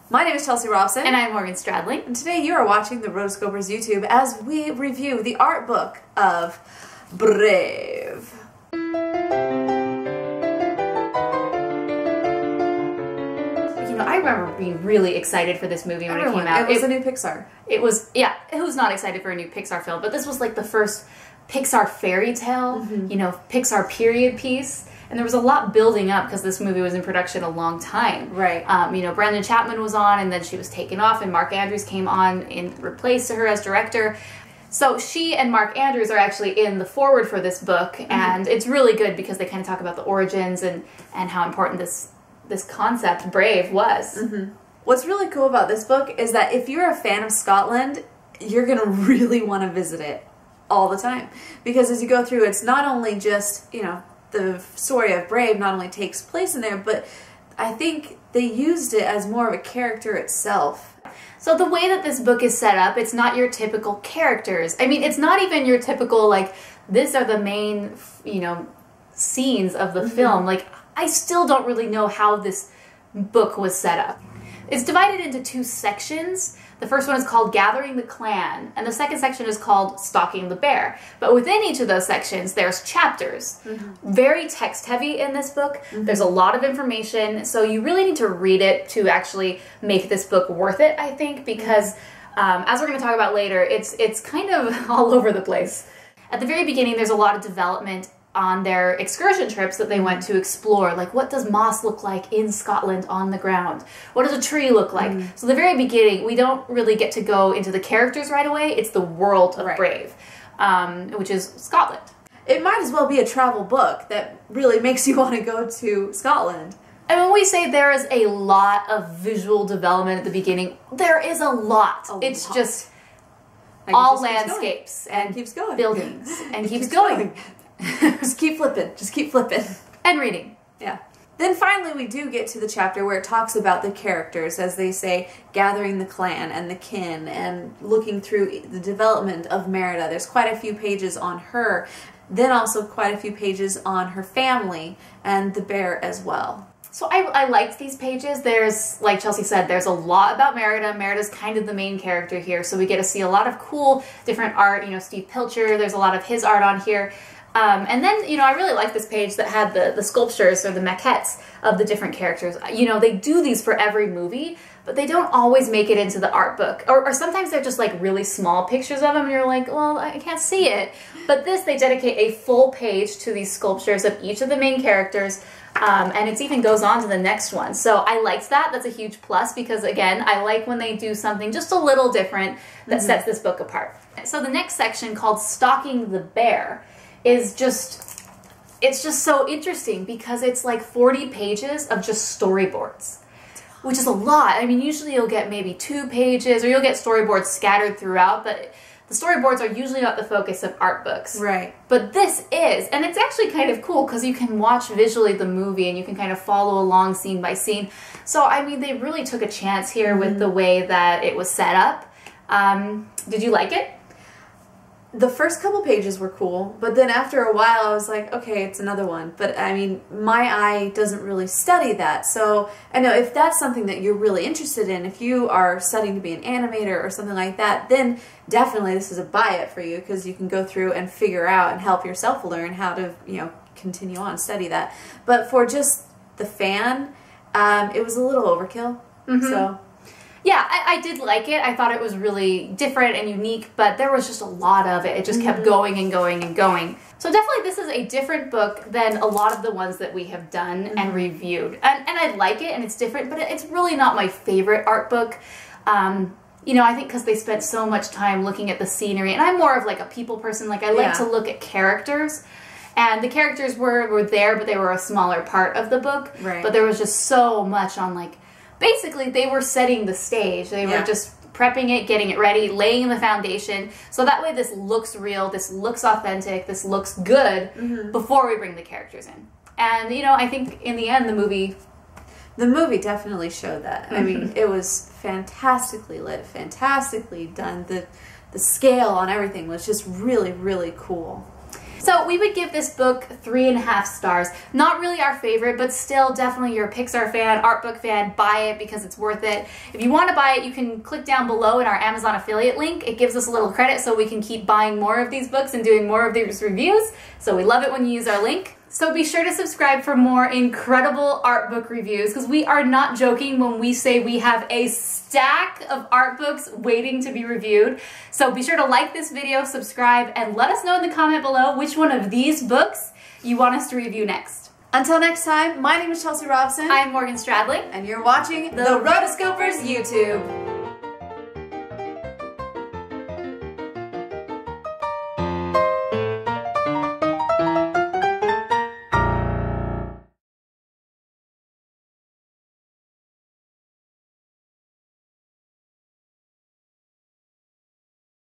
My name is Chelsea Robson. And I'm Morgan Stradling. And today you are watching the Rotoscopers YouTube as we review the art book of Brave. You know, I remember being really excited for this movie when it came out. It was a new Pixar. It was, yeah, who's not excited for a new Pixar film? But this was like the first Pixar fairy tale, you know, Pixar period piece. And there was a lot building up because this movie was in production a long time. Right. You know, Brendan Chapman was on, and then she was taken off, and Mark Andrews came on in replace her as director. So she and Mark Andrews are actually in the foreword for this book, and it's really good because they kind of talk about the origins and how important this concept, Brave, was. What's really cool about this book is that if you're a fan of Scotland, you're going to really want to visit it all the time. Because as you go through, it's not only just, you know, the story of Brave not only takes place in there, but I think they used it as more of a character itself. So the way that this book is set up, it's not your typical characters. I mean, it's not even your typical, like, these are the main, you know, scenes of the film. Like, I still don't really know how this book was set up. It's divided into two sections. The first one is called Gathering the Clan, and the second section is called Stalking the Bear. But within each of those sections, there's chapters. Very text-heavy in this book. There's a lot of information, so you really need to read it to actually make this book worth it, I think, because as we're going to talk about later, it's kind of all over the place. At the very beginning, there's a lot of development on their excursion trips that they went to explore. Like, what does moss look like in Scotland on the ground? What does a tree look like? So the very beginning, we don't really get to go into the characters right away. It's the world of Brave, which is Scotland. It might as well be a travel book that really makes you want to go to Scotland. And when we say there is a lot of visual development at the beginning, there is a lot. It's just all landscapes and keeps going. Buildings and keeps going. Just keep flipping. Just keep flipping. And reading. Yeah. Then finally we do get to the chapter where it talks about the characters, as they say, gathering the clan and the kin and looking through the development of Merida. There's quite a few pages on her. Then also quite a few pages on her family and the bear as well. So I liked these pages. There's, like Chelsea said, there's a lot about Merida. Merida's kind of the main character here, so we get to see a lot of cool different art. You know, Steve Pilcher, there's a lot of his art on here. And then, you know, I really like this page that had the sculptures or the maquettes of the different characters. You know, they do these for every movie, but they don't always make it into the art book. Or sometimes they're just like really small pictures of them and you're like, well, I can't see it. But this, they dedicate a full page to these sculptures of each of the main characters. And it even goes on to the next one. So I liked that. That's a huge plus because, again, I like when they do something just a little different that sets this book apart. So the next section, called Stalking the Bear, is it's just so interesting because it's like 40 pages of just storyboards, which is a lot. I mean, usually you'll get maybe 2 pages or you'll get storyboards scattered throughout, but the storyboards are usually not the focus of art books. Right. But this is, and it's actually kind of cool because you can watch visually the movie and you can kind of follow along scene by scene. So, I mean, they really took a chance here with the way that it was set up. Did you like it? The first couple pages were cool, but then after a while I was like, okay, it's another one. But I mean, my eye doesn't really study that. So I know if that's something that you're really interested in, if you are studying to be an animator or something like that, then definitely this is a buy it for you because you can go through and figure out and help yourself learn how to, you know, continue on, study that. But for just the fan, it was a little overkill. So. Yeah, I did like it. I thought it was really different and unique, but there was just a lot of it. It just kept going and going and going. So definitely this is a different book than a lot of the ones that we have done and reviewed. And I like it and it's different, but it's really not my favorite art book. You know, I think because they spent so much time looking at the scenery, and I'm more of like a people person. Like I like to look at characters. And the characters were there, but they were a smaller part of the book. Right. But there was just so much on, like, basically they were setting the stage. They were just prepping it, getting it ready, laying the foundation. So that way this looks real, this looks authentic, this looks good before we bring the characters in. And, you know, I think in the end the movie definitely showed that. I mean, it was fantastically lit, fantastically done. The scale on everything was just really, really cool. So we would give this book 3.5 stars. Not really our favorite, but still definitely you're a Pixar fan, art book fan, buy it because it's worth it. If you want to buy it, you can click down below in our Amazon affiliate link. It gives us a little credit so we can keep buying more of these books and doing more of these reviews. So we love it when you use our link. So be sure to subscribe for more incredible art book reviews, because we are not joking when we say we have a stack of art books waiting to be reviewed. So be sure to like this video, subscribe, and let us know in the comment below which one of these books you want us to review next. Until next time, my name is Chelsea Robson. I'm Morgan Stradling. And you're watching the Rotoscopers YouTube.